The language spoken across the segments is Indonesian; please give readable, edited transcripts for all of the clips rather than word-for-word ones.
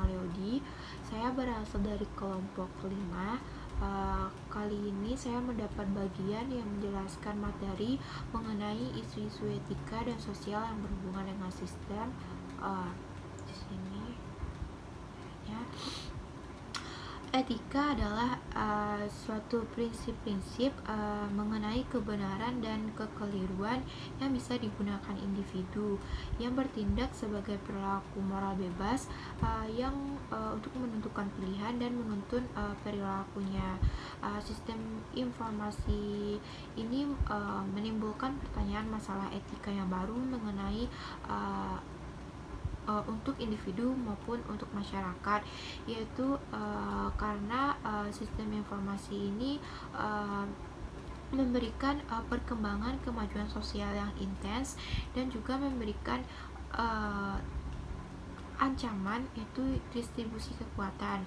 Leodi. Saya berasal dari kelompok 5. Kali ini saya mendapat bagian yang menjelaskan materi mengenai isu-isu etika dan sosial yang berhubungan dengan sistem. Di sini ya. Etika adalah suatu prinsip-prinsip mengenai kebenaran dan kekeliruan yang bisa digunakan individu yang bertindak sebagai perilaku moral bebas untuk menentukan pilihan dan menuntun perilakunya. Sistem informasi ini menimbulkan pertanyaan masalah etika yang baru mengenai untuk individu maupun untuk masyarakat, yaitu karena sistem informasi ini memberikan perkembangan kemajuan sosial yang intens dan juga memberikan ancaman, yaitu distribusi kekuatan.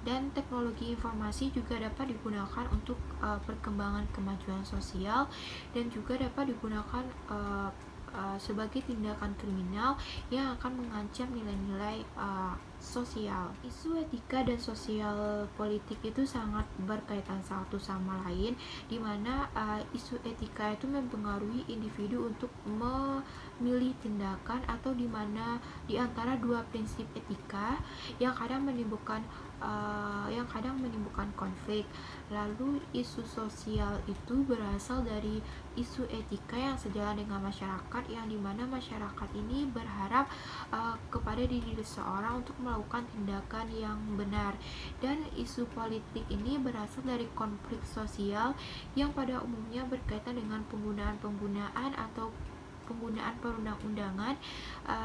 Dan teknologi informasi juga dapat digunakan untuk perkembangan kemajuan sosial dan juga dapat digunakan sebagai tindakan kriminal yang akan mengancam nilai-nilai sosial. Isu etika dan sosial politik itu sangat berkaitan satu sama lain, di mana isu etika itu mempengaruhi individu untuk memilih tindakan, atau di mana di antara dua prinsip etika yang kadang menimbulkan konflik. Lalu isu sosial itu berasal dari isu etika yang sejalan dengan masyarakat, yang dimana masyarakat ini berharap kepada diri seseorang untuk melakukan tindakan yang benar. Dan isu politik ini berasal dari konflik sosial yang pada umumnya berkaitan dengan penggunaan perundang-undangan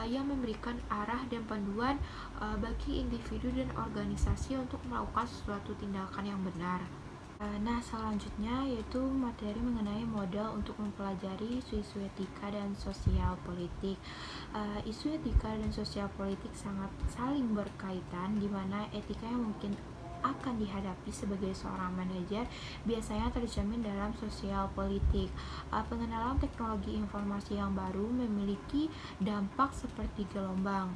yang memberikan arah dan panduan bagi individu dan organisasi untuk melakukan suatu tindakan yang benar. Nah, selanjutnya yaitu materi mengenai model untuk mempelajari isu-isu etika dan sosial politik. Isu etika dan sosial politik sangat saling berkaitan, di mana etika yang mungkin akan dihadapi sebagai seorang manajer biasanya tercermin dalam sosial politik. Pengenalan teknologi informasi yang baru memiliki dampak seperti gelombang,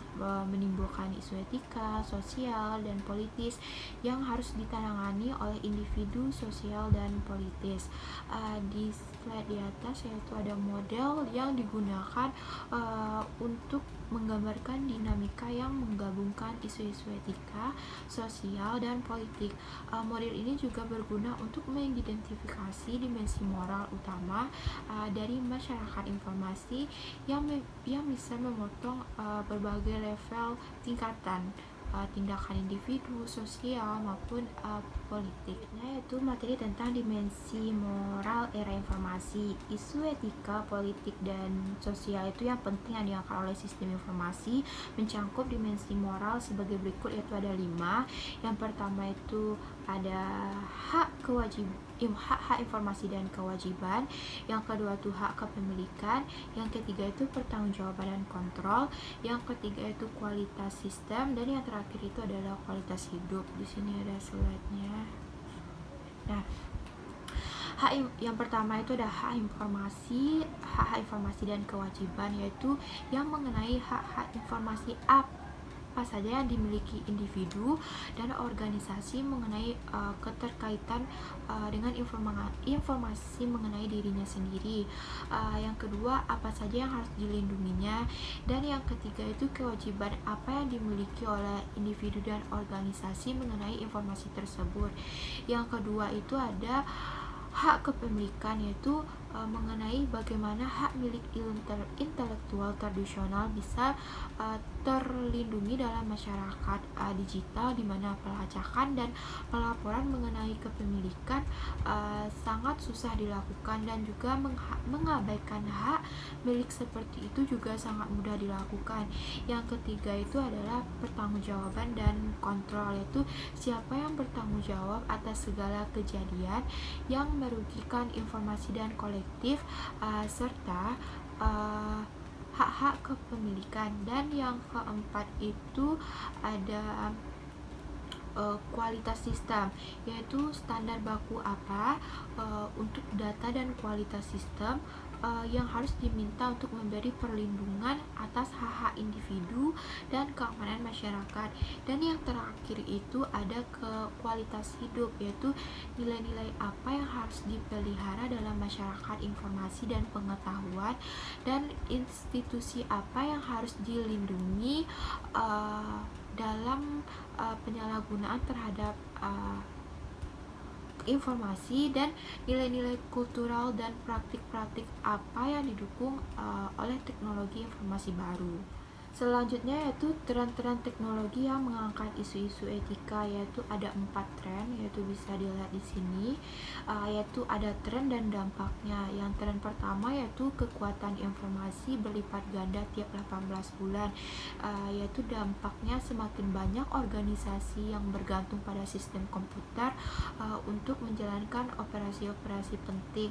menimbulkan isu etika, sosial, dan politis yang harus ditangani oleh individu, sosial, dan politis. Di slide di atas yaitu ada model yang digunakan untuk menggambarkan dinamika yang menggabungkan isu-isu etika, sosial, dan politik. Model ini juga berguna untuk mengidentifikasi dimensi moral utama dari masyarakat informasi yang bisa memotong berbagai level tingkatan tindakan individu, sosial, maupun politik. Yaitu materi tentang dimensi moral era informasi. Isu etika, politik, dan sosial itu yang penting yang diangkat oleh sistem informasi mencangkup dimensi moral sebagai berikut, yaitu ada 5. Yang pertama itu ada hak informasi dan kewajiban. Yang kedua itu hak kepemilikan. Yang ketiga itu pertanggungjawaban dan kontrol. Yang ketiga itu kualitas sistem, dan yang terakhir itu adalah kualitas hidup. Di sini ada slide-nya. Nah, yang pertama itu ada hak informasi dan kewajiban, yaitu yang mengenai hak informasi apa saja yang dimiliki individu dan organisasi mengenai keterkaitan dengan informasi mengenai dirinya sendiri. Yang kedua, apa saja yang harus dilindunginya. Dan yang ketiga itu kewajiban apa yang dimiliki oleh individu dan organisasi mengenai informasi tersebut. Yang kedua itu ada hak kepemilikan, yaitu mengenai bagaimana hak milik intelektual tradisional bisa terlindungi dalam masyarakat digital, di mana pelacakan dan pelaporan mengenai kepemilikan sangat susah dilakukan, dan juga mengabaikan hak milik seperti itu juga sangat mudah dilakukan. Yang ketiga itu adalah pertanggungjawaban dan kontrol, yaitu siapa yang bertanggung jawab atas segala kejadian yang merugikan informasi dan kolektif, serta hak-hak kepemilikan. Dan yang keempat itu ada kualitas sistem, yaitu standar baku apa untuk data dan kualitas sistem yang harus diminta untuk memberi perlindungan atas hak-hak individu dan keamanan masyarakat. Dan yang terakhir itu ada ke kualitas hidup, yaitu nilai-nilai apa yang harus dipelihara dalam masyarakat informasi dan pengetahuan, dan institusi apa yang harus dilindungi dalam penyalahgunaan terhadap informasi, dan nilai-nilai kultural dan praktik-praktik apa yang didukung oleh teknologi informasi baru. Selanjutnya yaitu tren-tren teknologi yang mengangkat isu-isu etika, yaitu ada 4 tren, yaitu bisa dilihat di sini, yaitu ada tren dan dampaknya. Yang tren pertama yaitu kekuatan informasi berlipat ganda tiap 18 bulan, yaitu dampaknya semakin banyak organisasi yang bergantung pada sistem komputer untuk menjalankan operasi-operasi penting.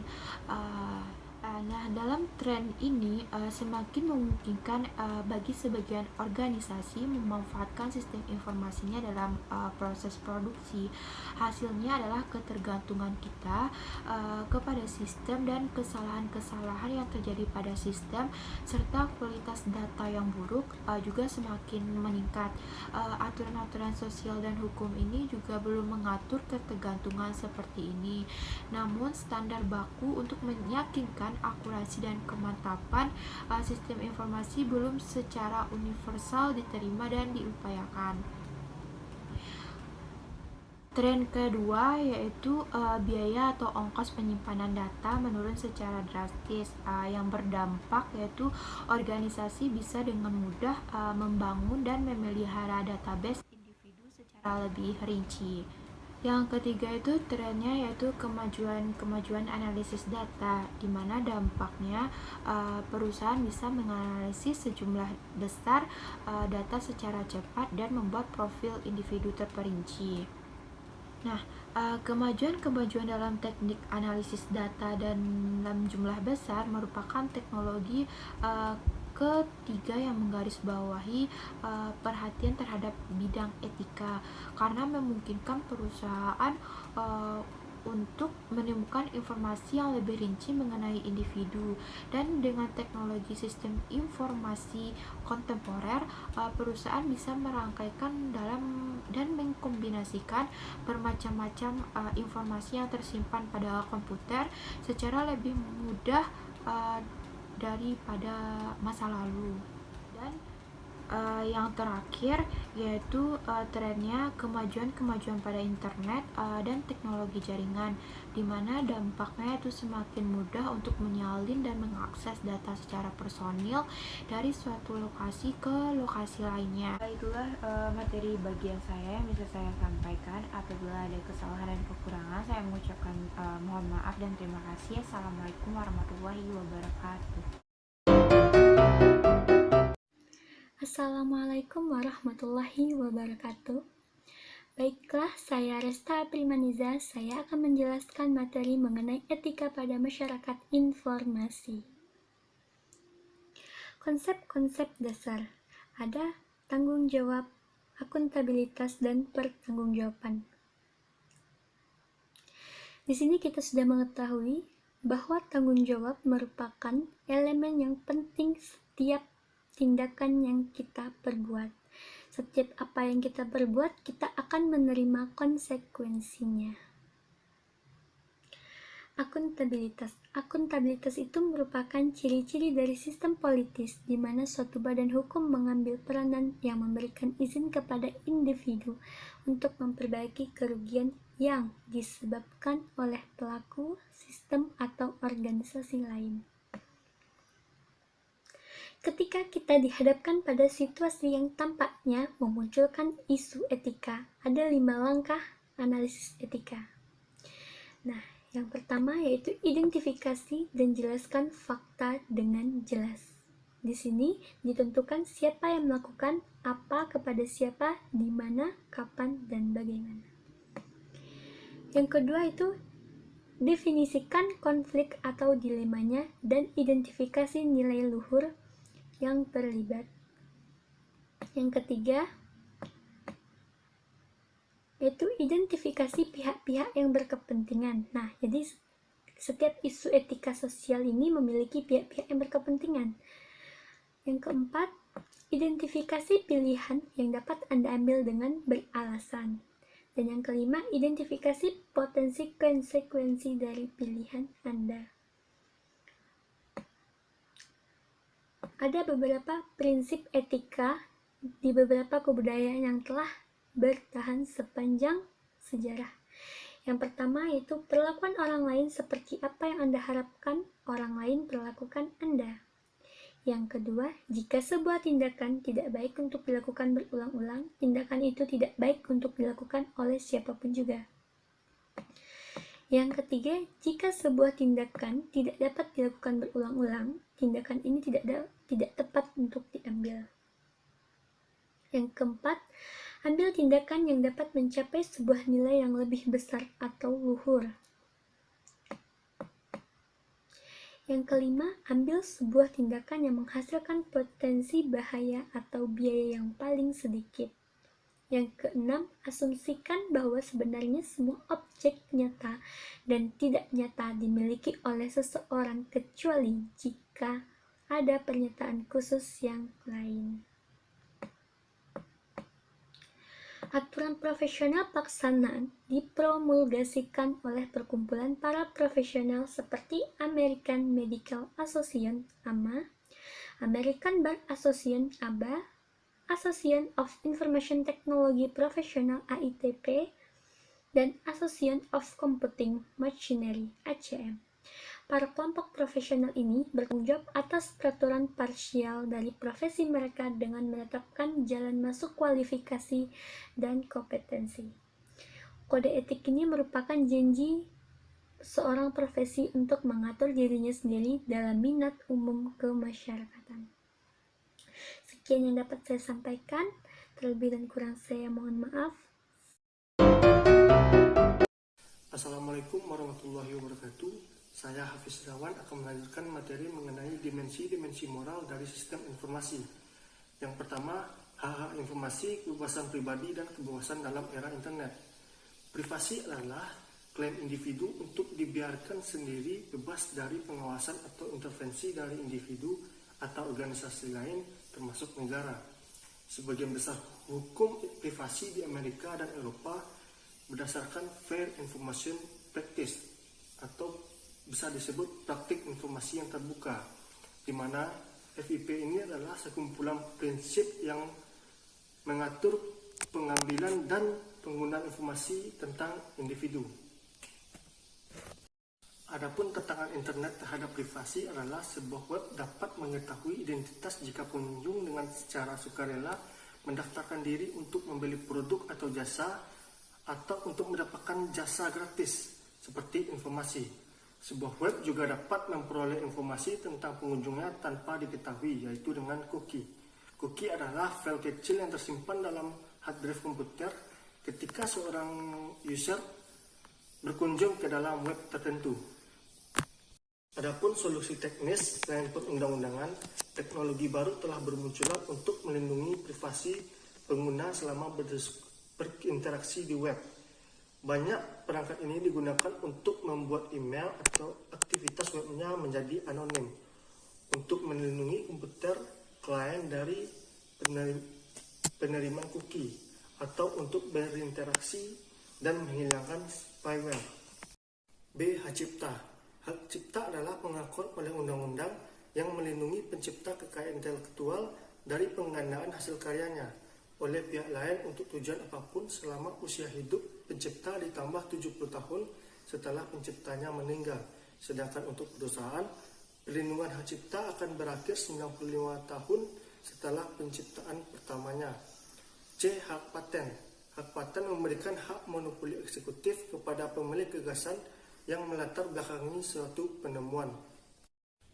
Nah, dalam tren ini semakin memungkinkan bagi sebagian organisasi memanfaatkan sistem informasinya dalam proses produksi. Hasilnya adalah ketergantungan kita kepada sistem dan kesalahan-kesalahan yang terjadi pada sistem, serta kualitas data yang buruk juga semakin meningkat. Aturan-aturan sosial dan hukum ini juga belum mengatur ketergantungan seperti ini. Namun, standar baku untuk meyakinkan akurasi dan kemantapan sistem informasi belum secara universal diterima dan diupayakan. Tren kedua yaitu biaya atau ongkos penyimpanan data menurun secara drastis, yang berdampak yaitu organisasi bisa dengan mudah membangun dan memelihara database individu secara lebih rinci. Yang ketiga itu trennya yaitu kemajuan analisis data, di mana dampaknya perusahaan bisa menganalisis sejumlah besar data secara cepat dan membuat profil individu terperinci. Nah, kemajuan dalam teknik analisis data dan dalam jumlah besar merupakan teknologi ketiga yang menggarisbawahi perhatian terhadap bidang etika, karena memungkinkan perusahaan untuk menemukan informasi yang lebih rinci mengenai individu. Dan dengan teknologi sistem informasi kontemporer, perusahaan bisa merangkaikan dalam dan mengkombinasikan bermacam-macam informasi yang tersimpan pada komputer secara lebih mudah daripada masa lalu. Dan yang terakhir yaitu trennya kemajuan pada internet dan teknologi jaringan, di mana dampaknya itu semakin mudah untuk menyalin dan mengakses data secara personil dari suatu lokasi ke lokasi lainnya. Itulah materi bagian saya yang bisa saya sampaikan. Apabila ada kesalahan dan kekurangan, saya mengucapkan mohon maaf dan terima kasih. Assalamualaikum warahmatullahi wabarakatuh. Assalamualaikum warahmatullahi wabarakatuh. Baiklah, saya Resta Primaniza. Saya akan menjelaskan materi mengenai etika pada masyarakat informasi. Konsep-konsep dasar. Ada tanggung jawab, akuntabilitas, dan pertanggungjawaban. Di sini kita sudah mengetahui bahwa tanggung jawab merupakan elemen yang penting setiap tindakan yang kita perbuat. Setiap apa yang kita perbuat, kita akan menerima konsekuensinya. Akuntabilitas itu merupakan ciri-ciri dari sistem politis, di mana suatu badan hukum mengambil peranan yang memberikan izin kepada individu untuk memperbaiki kerugian yang disebabkan oleh pelaku, sistem, atau organisasi lain. Ketika kita dihadapkan pada situasi yang tampaknya memunculkan isu etika, ada 5 langkah analisis etika. Nah, yang pertama yaitu identifikasi dan jelaskan fakta dengan jelas. Di sini ditentukan siapa yang melakukan apa kepada siapa, di mana, kapan, dan bagaimana. Yang kedua itu definisikan konflik atau dilemanya dan identifikasi nilai luhur yang terlibat. Yang ketiga yaitu identifikasi pihak-pihak yang berkepentingan. Nah, jadi Setiap isu etika sosial ini memiliki pihak-pihak yang berkepentingan. Yang keempat, identifikasi pilihan yang dapat Anda ambil dengan beralasan. Dan yang kelima, identifikasi potensi konsekuensi dari pilihan Anda. Ada beberapa prinsip etika di beberapa kebudayaan yang telah bertahan sepanjang sejarah. Yang pertama yaitu perlakuan orang lain seperti apa yang Anda harapkan orang lain perlakukan Anda. Yang kedua, jika sebuah tindakan tidak baik untuk dilakukan berulang-ulang, tindakan itu tidak baik untuk dilakukan oleh siapapun juga. Yang ketiga, jika sebuah tindakan tidak dapat dilakukan berulang-ulang, tindakan ini tidak tepat untuk diambil. Yang keempat, ambil tindakan yang dapat mencapai sebuah nilai yang lebih besar atau luhur. Yang kelima, ambil sebuah tindakan yang menghasilkan potensi bahaya atau biaya yang paling sedikit. Yang keenam, asumsikan bahwa sebenarnya semua objek nyata dan tidak nyata dimiliki oleh seseorang kecuali jika ada pernyataan khusus yang lain. Aturan profesional pelaksanaan dipromulgasikan oleh perkumpulan para profesional seperti American Medical Association (AMA), American Bar Association (ABA), Association of Information Technology Professional (AITP), dan Association of Computing Machinery (ACM). Para kelompok profesional ini bertanggung jawab atas peraturan parsial dari profesi mereka dengan menetapkan jalan masuk kualifikasi dan kompetensi. Kode etik ini merupakan janji seorang profesi untuk mengatur dirinya sendiri dalam minat umum kemasyarakatan. Sekian yang dapat saya sampaikan, terlebih dan kurang saya mohon maaf. Assalamualaikum warahmatullahi wabarakatuh. Saya Hafiz Irawan akan melanjutkan materi mengenai dimensi-dimensi moral dari sistem informasi. Yang pertama, hak-hak informasi, kebebasan pribadi, dan kebebasan dalam era internet. Privasi adalah klaim individu untuk dibiarkan sendiri bebas dari pengawasan atau intervensi dari individu atau organisasi lain termasuk negara. Sebagian besar hukum privasi di Amerika dan Eropa berdasarkan Fair Information Practice atau bisa disebut praktik informasi yang terbuka, di mana FIP ini adalah sekumpulan prinsip yang mengatur pengambilan dan penggunaan informasi tentang individu. Adapun tantangan internet terhadap privasi adalah sebuah web dapat mengetahui identitas jika pengunjung dengan secara sukarela mendaftarkan diri untuk membeli produk atau jasa atau untuk mendapatkan jasa gratis seperti informasi. Sebuah web juga dapat memperoleh informasi tentang pengunjungnya tanpa diketahui, yaitu dengan cookie. Cookie adalah file kecil yang tersimpan dalam hard drive komputer ketika seorang user berkunjung ke dalam web tertentu. Adapun solusi teknis selain perundang-undangan, teknologi baru telah bermunculan untuk melindungi privasi pengguna selama berinteraksi di web. Banyak perangkat ini digunakan untuk membuat email atau aktivitas webnya menjadi anonim, untuk melindungi komputer klien dari penerimaan cookie, atau untuk berinteraksi dan menghilangkan spyware. B. Hak cipta. Hak cipta adalah pengakuan oleh undang-undang yang melindungi pencipta kekayaan intelektual dari penggandaan hasil karyanya oleh pihak lain untuk tujuan apapun selama usia hidup pencipta ditambah 70 tahun setelah penciptanya meninggal. Sedangkan untuk perusahaan, perlindungan hak cipta akan berakhir 95 tahun setelah penciptaan pertamanya. C. Hak paten. Hak paten memberikan hak monopoli eksekutif kepada pemilik gagasan yang melatar belakangi suatu penemuan.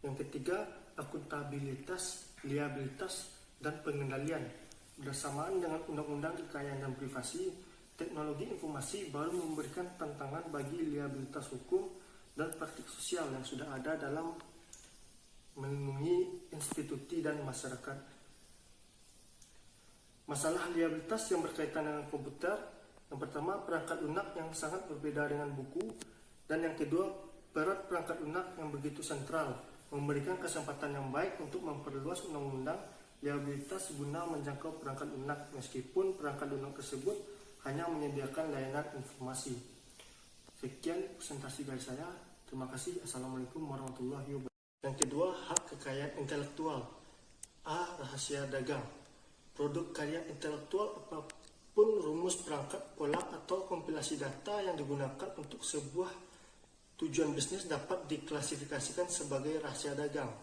Yang ketiga, akuntabilitas, liabilitas, dan pengendalian. Bersamaan dengan Undang-Undang Kekayaan dan Privasi, teknologi informasi baru memberikan tantangan bagi liabilitas hukum dan praktik sosial yang sudah ada dalam melindungi institusi dan masyarakat. Masalah liabilitas yang berkaitan dengan komputer, yang pertama perangkat lunak yang sangat berbeda dengan buku, dan yang kedua peran perangkat lunak yang begitu sentral, memberikan kesempatan yang baik untuk memperluas undang-undang liabilitas guna menjangkau perangkat lunak, meskipun perangkat lunak tersebut hanya menyediakan layanan informasi. Sekian presentasi dari saya. Terima kasih. Assalamualaikum warahmatullahi wabarakatuh. Yang kedua, hak kekayaan intelektual. A. Rahasia dagang. Produk karya intelektual apapun rumus perangkat pola atau kompilasi data yang digunakan untuk sebuah tujuan bisnis dapat diklasifikasikan sebagai rahasia dagang,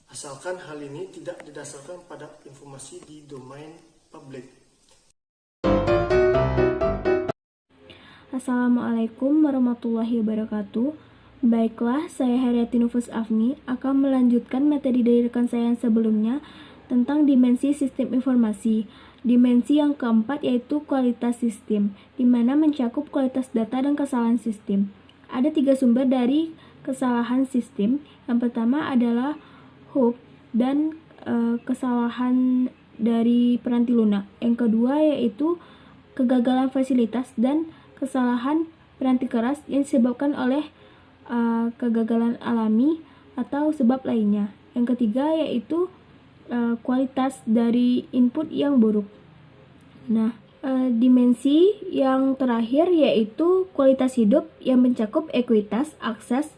asalkan hal ini tidak didasarkan pada informasi di domain publik. Assalamualaikum warahmatullahi wabarakatuh. Baiklah, saya Haryati Nufus Afni akan melanjutkan materi dari rekan saya yang sebelumnya tentang dimensi sistem informasi. Dimensi yang keempat yaitu kualitas sistem, di mana mencakup kualitas data dan kesalahan sistem. Ada 3 sumber dari kesalahan sistem. Yang pertama adalah hoax dan kesalahan dari peranti lunak. Yang kedua yaitu kegagalan fasilitas dan kesalahan peranti keras yang disebabkan oleh kegagalan alami atau sebab lainnya. Yang ketiga yaitu kualitas dari input yang buruk. Nah, dimensi yang terakhir yaitu kualitas hidup yang mencakup ekuitas, akses,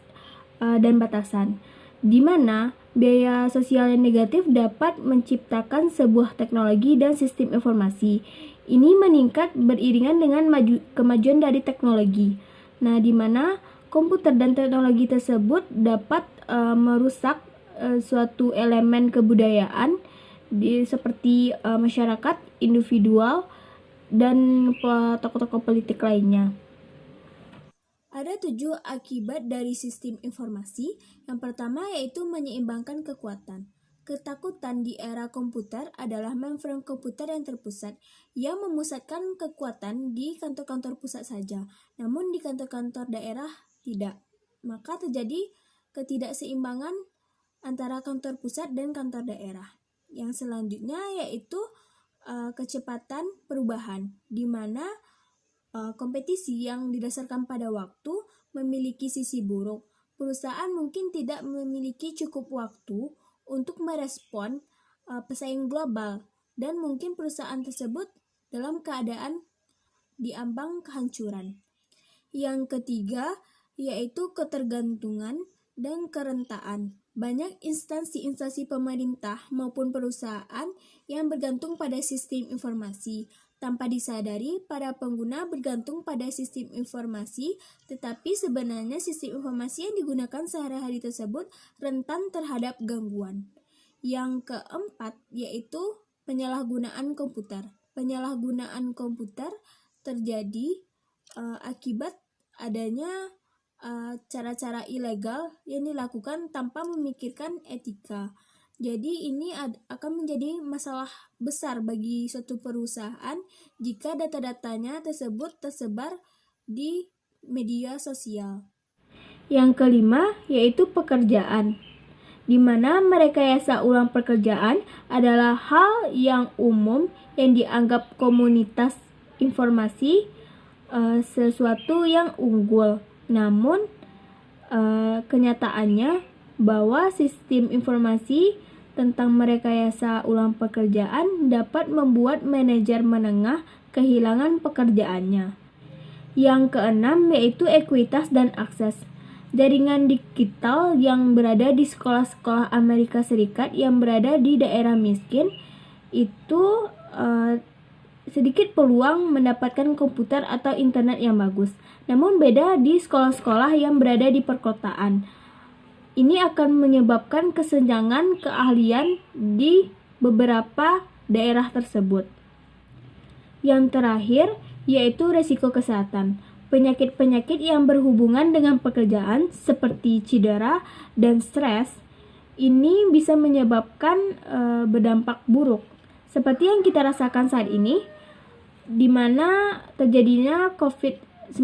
dan batasan, di mana biaya sosial yang negatif dapat menciptakan sebuah teknologi dan sistem informasi. Ini meningkat beriringan dengan kemajuan dari teknologi. Nah, di mana komputer dan teknologi tersebut dapat merusak suatu elemen kebudayaan seperti masyarakat, individual, dan tokoh-tokoh politik lainnya. Ada 7 akibat dari sistem informasi. Yang pertama yaitu menyeimbangkan kekuatan. Ketakutan di era komputer adalah mainframe komputer yang terpusat, yang memusatkan kekuatan di kantor-kantor pusat saja, namun di kantor-kantor daerah tidak. Maka terjadi ketidakseimbangan antara kantor pusat dan kantor daerah. Yang selanjutnya yaitu kecepatan perubahan, di mana kompetisi yang didasarkan pada waktu memiliki sisi buruk. Perusahaan mungkin tidak memiliki cukup waktu untuk merespon pesaing global, dan mungkin perusahaan tersebut dalam keadaan diambang kehancuran. Yang ketiga yaitu ketergantungan dan kerentaan. Banyak instansi-instansi pemerintah maupun perusahaan yang bergantung pada sistem informasi. Tanpa disadari, para pengguna bergantung pada sistem informasi, tetapi sebenarnya sistem informasi yang digunakan sehari-hari tersebut rentan terhadap gangguan. Yang keempat yaitu penyalahgunaan komputer. Penyalahgunaan komputer terjadi akibat adanya cara-cara ilegal yang dilakukan tanpa memikirkan etika. Jadi ini akan menjadi masalah besar bagi suatu perusahaan jika data-datanya tersebut tersebar di media sosial. Yang kelima yaitu pekerjaan, di mana merekayasa ulang pekerjaan adalah hal yang umum yang dianggap komunitas informasi sesuatu yang unggul. Namun kenyataannya bahwa sistem informasi tentang merekayasa ulang pekerjaan dapat membuat manajer menengah kehilangan pekerjaannya. Yang keenam yaitu ekuitas dan akses. Jaringan digital yang berada di sekolah-sekolah Amerika Serikat yang berada di daerah miskin itu sedikit peluang mendapatkan komputer atau internet yang bagus. Namun beda di sekolah-sekolah yang berada di perkotaan. Ini akan menyebabkan kesenjangan keahlian di beberapa daerah tersebut. Yang terakhir yaitu resiko kesehatan. Penyakit-penyakit yang berhubungan dengan pekerjaan seperti cedera dan stres ini bisa menyebabkan berdampak buruk. Seperti yang kita rasakan saat ini, di mana terjadinya COVID-19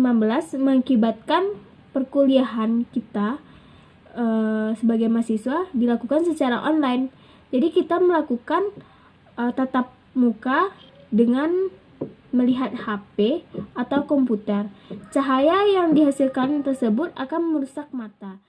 mengakibatkan perkuliahan kita sebagai mahasiswa dilakukan secara online. Jadi kita melakukan tatap muka dengan melihat HP atau komputer. Cahaya yang dihasilkan tersebut akan merusak mata.